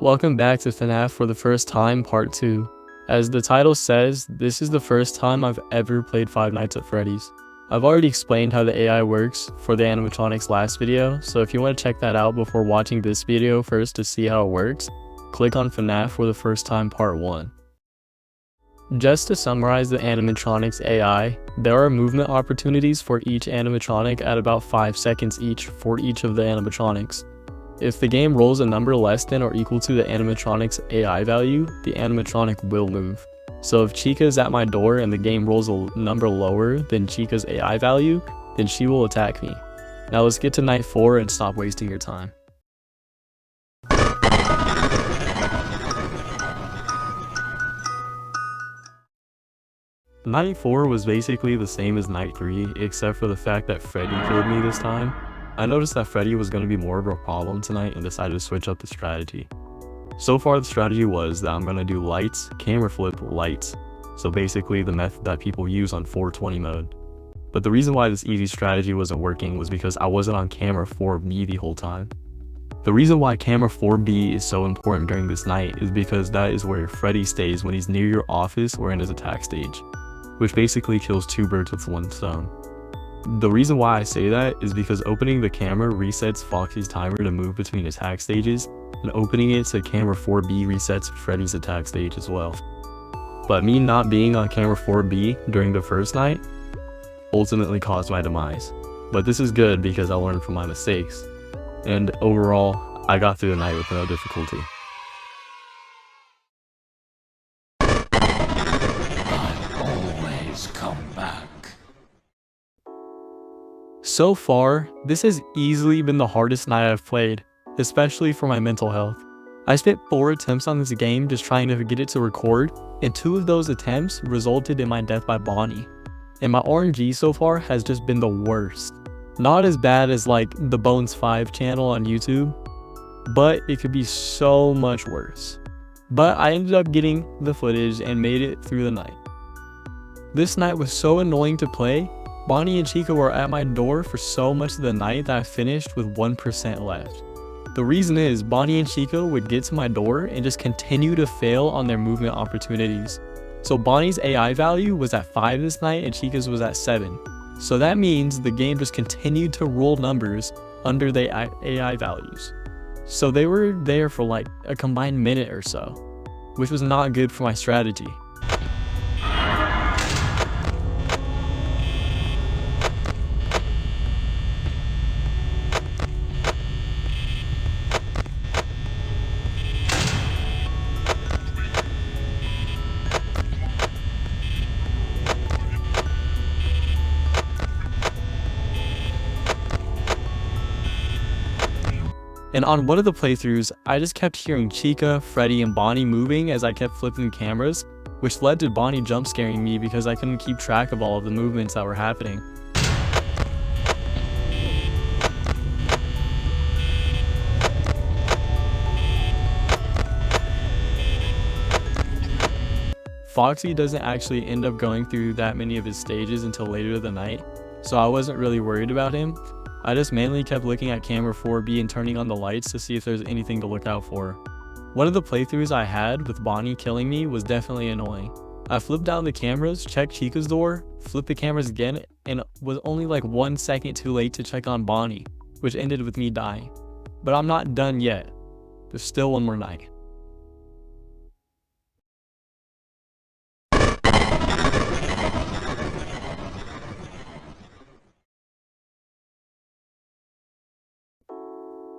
Welcome back to Fnaf for the first time part 2. As the title says, this is the first time I've ever played Five Nights at Freddy's. I've already explained how the AI works for the animatronics last video, so if you want to check that out before watching this video first to see how it works, click on Fnaf for the first time part 1. Just to summarize the animatronics AI, there are movement opportunities for each animatronic at about 5 seconds each for each of the animatronics. If the game rolls a number less than or equal to the animatronic's AI value, the animatronic will move. So if Chica is at my door and the game rolls a number lower than Chica's AI value, then she will attack me. Now let's get to night 4 and stop wasting your time. Night 4 was basically the same as night 3, except for the fact that Freddy killed me this time. I noticed that Freddy was going to be more of a problem tonight and decided to switch up the strategy. So far the strategy was that I'm going to do lights, camera flip, lights. So basically the method that people use on 420 mode. But the reason why this easy strategy wasn't working was because I wasn't on camera 4B the whole time. The reason why camera 4B is so important during this night is because that is where Freddy stays when he's near your office or in his attack stage, which basically kills 2 birds with 1 stone. The reason why I say that is because opening the camera resets Foxy's timer to move between attack stages, and opening it to camera 4B resets Freddy's attack stage as well. But me not being on camera 4B during the first night ultimately caused my demise. But this is good because I learned from my mistakes, and overall, I got through the night with no difficulty. So far, this has easily been the hardest night I've played, especially for my mental health. I spent 4 attempts on this game just trying to get it to record, and 2 of those attempts resulted in my death by Bonnie. And my RNG so far has just been the worst. Not as bad as like the Bones 5 channel on YouTube, but it could be so much worse. But I ended up getting the footage and made it through the night. This night was so annoying to play. Bonnie and Chica were at my door for so much of the night that I finished with 1% left. The reason is Bonnie and Chica would get to my door and just continue to fail on their movement opportunities. So Bonnie's AI value was at 5 this night and Chica's was at 7. So that means the game just continued to roll numbers under the AI values. So they were there for like a combined minute or so, which was not good for my strategy. And on one of the playthroughs, I just kept hearing Chica, Freddy, and Bonnie moving as I kept flipping the cameras, which led to Bonnie jump scaring me because I couldn't keep track of all of the movements that were happening. Foxy doesn't actually end up going through that many of his stages until later in the night, so I wasn't really worried about him. I just mainly kept looking at camera 4B and turning on the lights to see if there's anything to look out for. One of the playthroughs I had with Bonnie killing me was definitely annoying. I flipped down the cameras, checked Chica's door, flipped the cameras again, and was only like 1 second too late to check on Bonnie, which ended with me dying. But I'm not done yet. There's still one more night.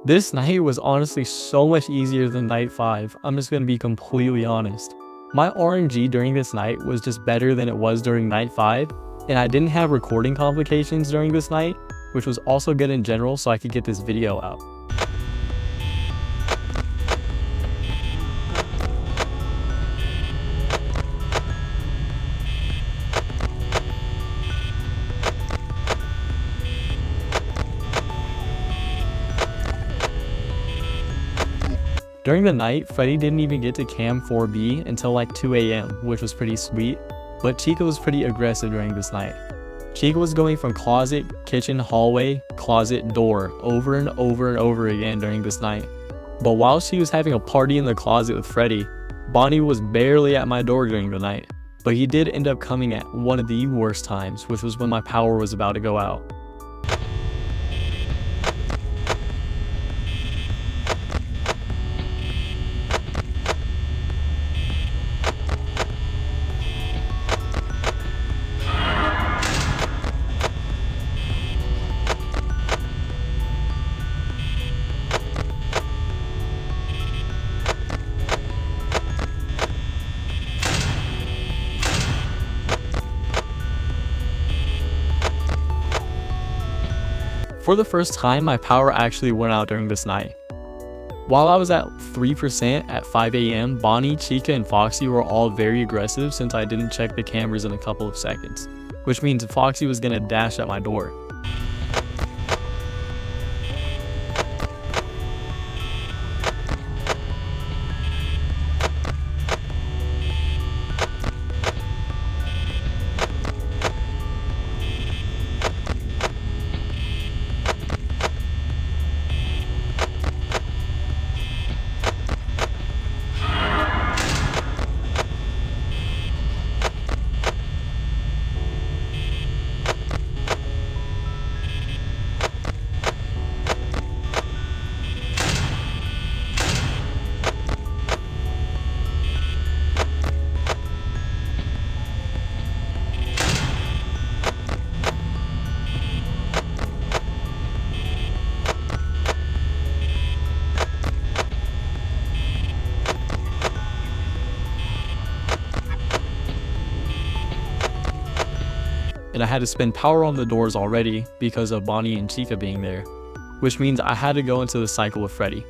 This night was honestly so much easier than night 5, I'm just gonna be completely honest. My RNG during this night was just better than it was during night 5, and I didn't have recording complications during this night, which was also good in general so I could get this video out. During the night, Freddy didn't even get to cam 4B until like 2 AM, which was pretty sweet, but Chica was pretty aggressive during this night. Chica was going from closet, kitchen, hallway, closet, door over and over and over again during this night. But while she was having a party in the closet with Freddy, Bonnie was barely at my door during the night. But he did end up coming at one of the worst times, which was when my power was about to go out. For the first time, my power actually went out during this night. While I was at 3% at 5 AM, Bonnie, Chica, and Foxy were all very aggressive since I didn't check the cameras in a couple of seconds, which means Foxy was gonna dash at my door. And I had to spend power on the doors already because of Bonnie and Chica being there, which means I had to go into the cycle with Freddy.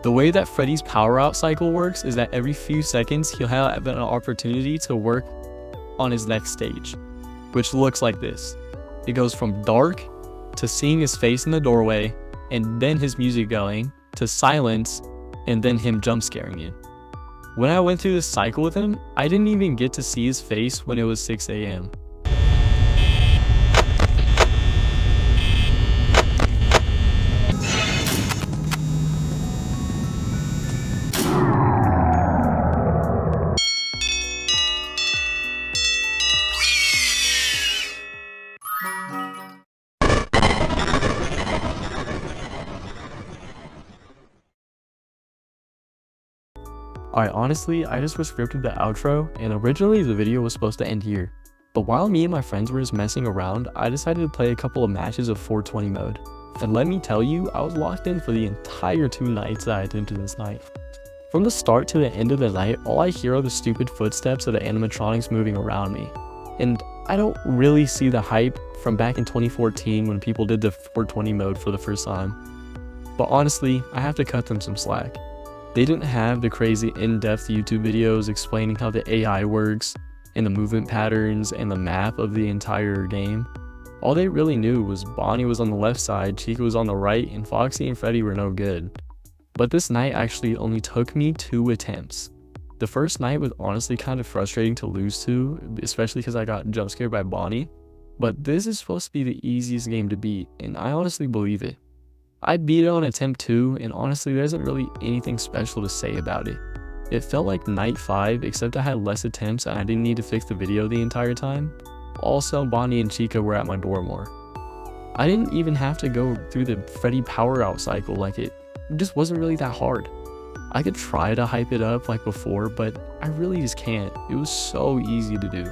The way that Freddy's power out cycle works is that every few seconds he'll have an opportunity to work on his next stage, which looks like this. It goes from dark to seeing his face in the doorway, and then his music going, to silence, and then him jump scaring you. When I went through this cycle with him, I didn't even get to see his face when it was 6 AM. Alright, honestly, I just scripted the outro, and originally the video was supposed to end here. But while me and my friends were just messing around, I decided to play a couple of matches of 420 mode. And let me tell you, I was locked in for the entire 2 nights that I attempted this night. From the start to the end of the night, all I hear are the stupid footsteps of the animatronics moving around me. And I don't really see the hype from back in 2014 when people did the 420 mode for the first time. But honestly, I have to cut them some slack. They didn't have the crazy in-depth YouTube videos explaining how the AI works, and the movement patterns, and the map of the entire game. All they really knew was Bonnie was on the left side, Chica was on the right, and Foxy and Freddy were no good. But this night actually only took me 2 attempts. The first night was honestly kind of frustrating to lose to, especially because I got jump scared by Bonnie. But this is supposed to be the easiest game to beat, and I honestly believe it. I beat it on attempt 2, and honestly there isn't really anything special to say about it. It felt like night 5, except I had less attempts and I didn't need to fix the video the entire time. Also, Bonnie and Chica were at my door more. I didn't even have to go through the Freddy power out cycle, like it just wasn't really that hard. I could try to hype it up like before, but I really just can't. It was so easy to do.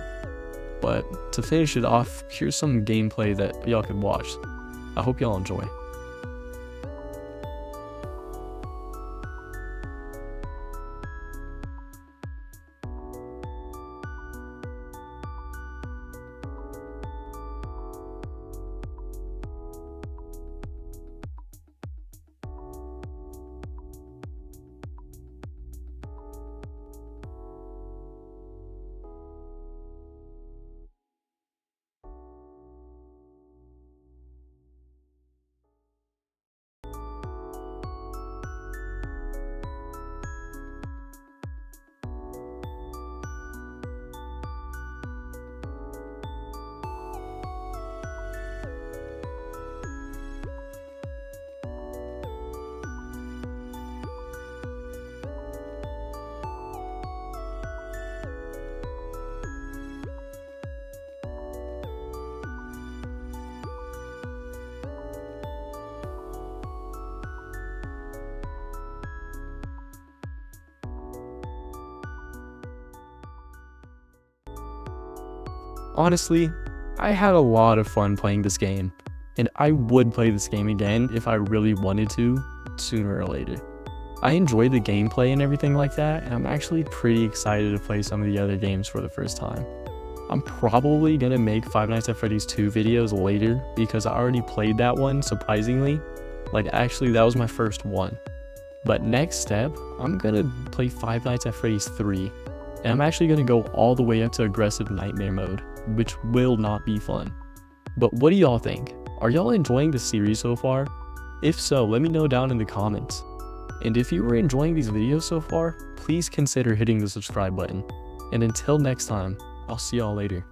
But to finish it off, here's some gameplay that y'all could watch. I hope y'all enjoy. Honestly, I had a lot of fun playing this game, and I would play this game again if I really wanted to, sooner or later. I enjoy the gameplay and everything like that, and I'm actually pretty excited to play some of the other games for the first time. I'm probably gonna make Five Nights at Freddy's 2 videos later because I already played that one, surprisingly. Like, actually, that was my first one. But next step, I'm gonna play Five Nights at Freddy's 3, and I'm actually gonna go all the way up to aggressive nightmare mode, which will not be fun. But what do y'all think? Are y'all enjoying the series so far? If so, let me know down in the comments. And if you were enjoying these videos so far, please consider hitting the subscribe button. And until next time, I'll see y'all later.